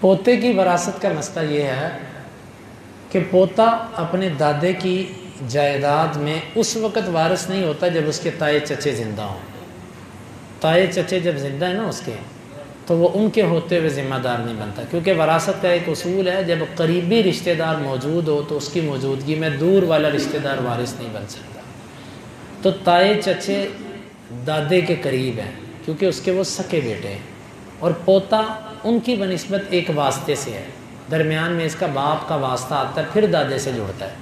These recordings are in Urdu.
پوتے کی وراثت کا مسئلہ یہ ہے کہ پوتا اپنے دادے کی جائیداد میں اس وقت وارث نہیں ہوتا جب اس کے تائے چچے زندہ ہوں۔ تائے چچے جب زندہ ہیں نا اس کے، تو وہ ان کے ہوتے ہوئے ذمہ دار نہیں بنتا، کیونکہ وراثت کا ایک اصول ہے جب قریبی رشتہ دار موجود ہو تو اس کی موجودگی میں دور والا رشتہ دار وارث نہیں بن سکتا۔ تو تائے چچے دادے کے قریب ہیں کیونکہ اس کے وہ سکے بیٹے ہیں، اور پوتا ان کی بنسبت ایک واسطے سے ہے، درمیان میں اس کا باپ کا واسطہ آتا ہے، پھر دادے سے جڑتا ہے۔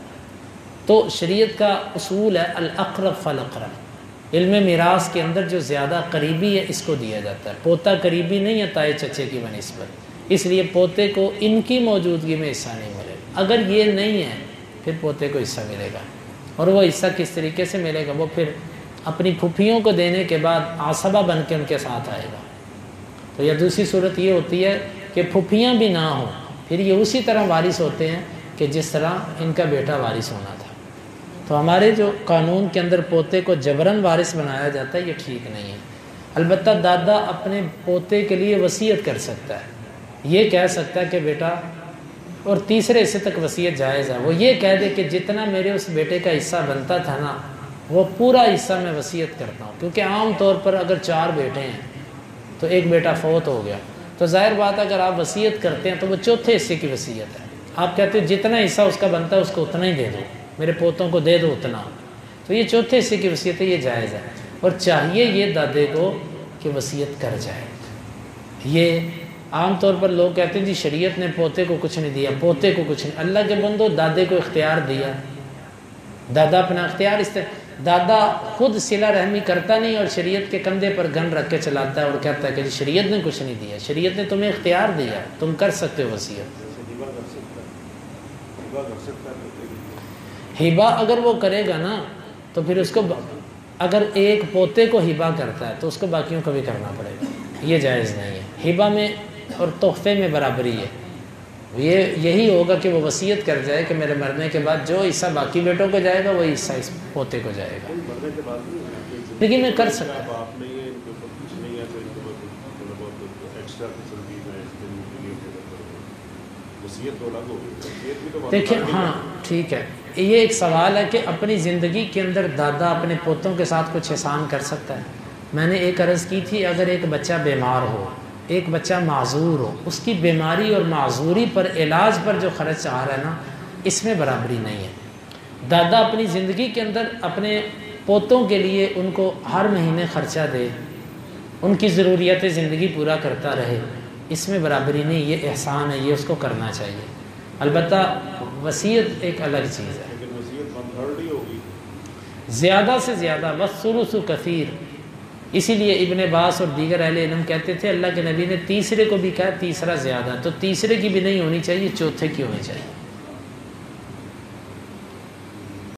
تو شریعت کا اصول ہے الاقرب فالاقرب، علم میراث کے اندر جو زیادہ قریبی ہے اس کو دیا جاتا ہے۔ پوتا قریبی نہیں ہے تائے چچے کی بنسبت، اس لیے پوتے کو ان کی موجودگی میں حصہ نہیں ملے گا۔ اگر یہ نہیں ہے پھر پوتے کو حصہ ملے گا، اور وہ حصہ کس طریقے سے ملے گا؟ وہ پھر اپنی پھوپھیوں کو دینے کے بعد عصبہ بن کے ان کے ساتھ آئے گا۔ تو یا دوسری صورت یہ ہوتی ہے کہ پھوپھیاں بھی نہ ہوں، پھر یہ اسی طرح وارث ہوتے ہیں کہ جس طرح ان کا بیٹا وارث ہونا تھا۔ تو ہمارے جو قانون کے اندر پوتے کو جبراً وارث بنایا جاتا ہے، یہ ٹھیک نہیں ہے۔ البتہ دادا اپنے پوتے کے لیے وصیت کر سکتا ہے، یہ کہہ سکتا ہے کہ بیٹا، اور تیسرے حصے تک وصیت جائز ہے، وہ یہ کہہ دے کہ جتنا میرے اس بیٹے کا حصہ بنتا تھا نا وہ پورا حصہ میں وصیت کرتا ہوں، کیونکہ عام طور پر اگر 4 بیٹے ہیں تو ایک بیٹا فوت ہو گیا، تو ظاہر بات اگر آپ وصیت کرتے ہیں تو وہ چوتھے حصے کی وصیت ہے۔ آپ کہتے ہیں جتنا حصہ اس کا بنتا ہے اس کو اتنا ہی دے دو، میرے پوتوں کو دے دو اتنا، تو یہ چوتھے حصے کی وصیت ہے، یہ جائز ہے، اور چاہیے یہ دادے کو کہ وصیت کر جائے۔ یہ عام طور پر لوگ کہتے ہیں جی شریعت نے پوتے کو کچھ نہیں دیا، پوتے کو کچھ نہیں۔ اللہ کے بندو، دادے کو اختیار دیا، دادا اپنا اختیار دادا خود صلہ رحمی کرتا نہیں اور شریعت کے کندھے پر گن رکھ کے چلاتا ہے اور کہتا ہے کہ جی شریعت نے کچھ نہیں دیا، شریعت نے تمہیں اختیار دیا، تم کر سکتے ہو وصیت۔ ہبہ اگر وہ کرے گا نا تو پھر اس کو، اگر ایک پوتے کو ہبہ کرتا ہے تو اس کو باقیوں کو بھی کرنا پڑے گا، یہ جائز نہیں ہے۔ ہبہ میں اور تحفے میں برابری ہے، یہی ہوگا کہ وہ وصیت کر جائے کہ میرے مرنے کے بعد جو حصہ باقی بیٹوں کو جائے گا وہی حصہ اس پوتے کو جائے گا، لیکن میں کر سکتا ہوں۔ دیکھیں، ہاں ٹھیک ہے، یہ ایک سوال ہے کہ اپنی زندگی کے اندر دادا اپنے پوتوں کے ساتھ کچھ احسان کر سکتا ہے۔ میں نے ایک عرض کی تھی، اگر ایک بچہ بیمار ہو، ایک بچہ معذور ہو، اس کی بیماری اور معذوری پر، علاج پر جو خرچ آ رہا ہے نا، اس میں برابری نہیں ہے۔ دادا اپنی زندگی کے اندر اپنے پوتوں کے لیے ان کو ہر مہینے خرچہ دے، ان کی ضروریات زندگی پورا کرتا رہے، اس میں برابری نہیں، یہ احسان ہے، یہ اس کو کرنا چاہیے۔ البتہ وصیت ایک الگ چیز ہے، زیادہ سے زیادہ والثلث کثیر۔ اسی لیے ابن عباس اور دیگر اہل علم کہتے تھے اللہ کے نبی نے تیسرے کو بھی کہا، تیسرا زیادہ، تو تیسرے کی بھی نہیں ہونی چاہیے، چوتھے کی ہونی چاہیے۔